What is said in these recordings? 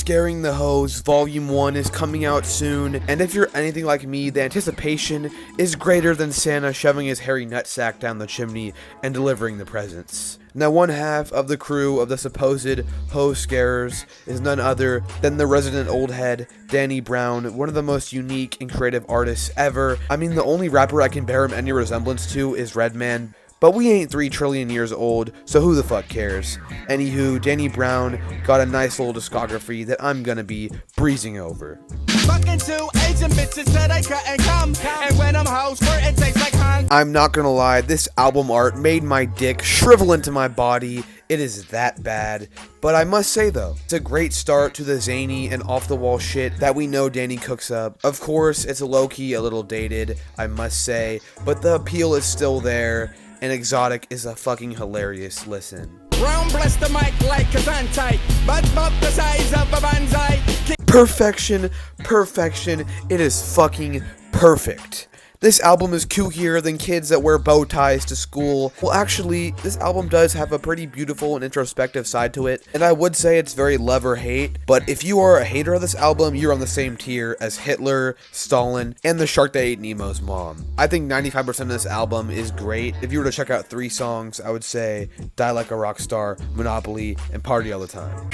Scaring the Hoes Volume 1 is coming out soon, and if you're anything like me, the anticipation is greater than Santa shoving his hairy nutsack down the chimney and delivering the presents. Now, one half of the crew of the supposed hoe scarers is none other than the resident old head, Danny Brown, one of the most unique and creative artists ever. I mean, the only rapper I can bear him any resemblance to is Redman, but we ain't 3 trillion years old, so who the fuck cares? Anywho, Danny Brown got a nice little discography that I'm gonna be breezing over. Fucking 2 Asian bitches said they couldn't come, and when I'm hoes for it tastes like hung. I'm not gonna lie, this album art made my dick shrivel into my body. It is that bad. But I must say though, it's a great start to the zany and off-the-wall shit that we know Danny cooks up. Of course, it's low-key a little dated, I must say, but the appeal is still there, and Exotic is a fucking hilarious listen. Brown bless the mic like a tight, but about the size of a banzai. Perfection, perfection, it is fucking perfect. This album is kookier than kids that wear bow ties to school. Well, actually, this album does have a pretty beautiful and introspective side to it, and I would say it's very love or hate, but if you are a hater of this album, you're on the same tier as Hitler, Stalin, and the shark that ate Nemo's mom. I think 95% of this album is great. If you were to check out 3 songs, I would say Die Like a Rock Star, Monopoly, and Party All the Time.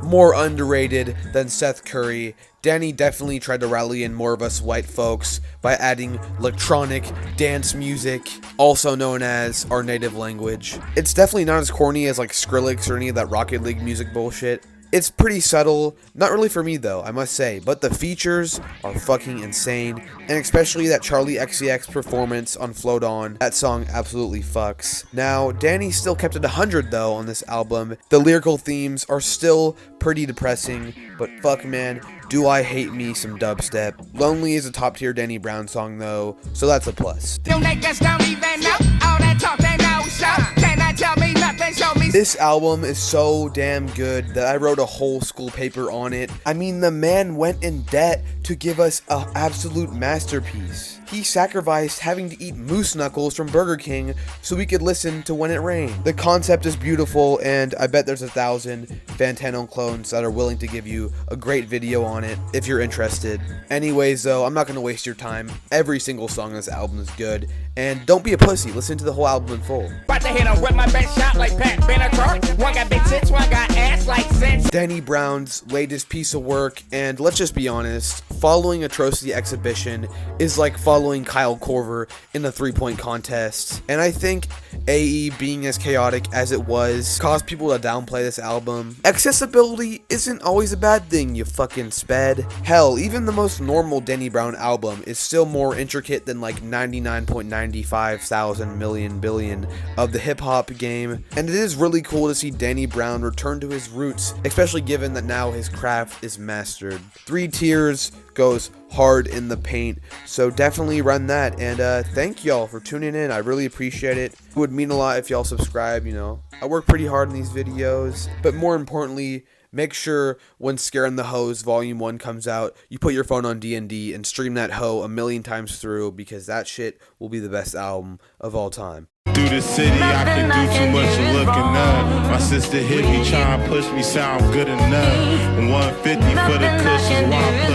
More underrated than Seth Curry, Danny definitely tried to rally in more of us white folks by adding electronic dance music, also known as our native language. It's definitely not as corny as like Skrillex or any of that Rocket League music bullshit. It's pretty subtle, not really for me though, I must say, but the features are fucking insane, and especially that Charlie XCX performance on Float On, that song absolutely fucks. Now, Danny still kept it 100 though on this album. The lyrical themes are still pretty depressing, but fuck man, do I hate me some dubstep. Lonely is a top tier Danny Brown song though, so that's a plus. This album is so damn good that I wrote a whole school paper on it. I mean, the man went in debt to give us an absolute masterpiece. He sacrificed having to eat moose knuckles from Burger King so we could listen to When It Rained. The concept is beautiful, and I bet there's 1,000 Fantano clones that are willing to give you a great video on it if you're interested. Anyways though, I'm not going to waste your time. Every single song on this album is good, and don't be a pussy, listen to the whole album in full. About to hit him with my best shot like Pat Benatar. One got big tits, one got ass like sense. Danny Brown's latest piece of work, and let's just be honest, following Atrocity Exhibition is like following Kyle Korver in a 3-point contest, and I think AE being as chaotic as it was caused people to downplay this album. Accessibility isn't always a bad thing, you fucking sped. Hell, even the most normal Danny Brown album is still more intricate than like 99.95,000 million billion of the hip-hop game, and it is really cool to see Danny Brown return to his roots, especially given that now his craft is mastered. 3 Tiers goes hard in the paint, so definitely run that, and thank y'all for tuning in. I really appreciate it. It would mean a lot if y'all subscribe. You know, I work pretty hard in these videos, but more importantly, make sure when Scaring the Hoes Volume 1 comes out, you put your phone on D&D and stream that hoe a million times through, because that shit will be the best album of all time. Through the city, I can do too much of looking up. My sister hit me, trying to push me, sound good enough. 150 for the cushions while I put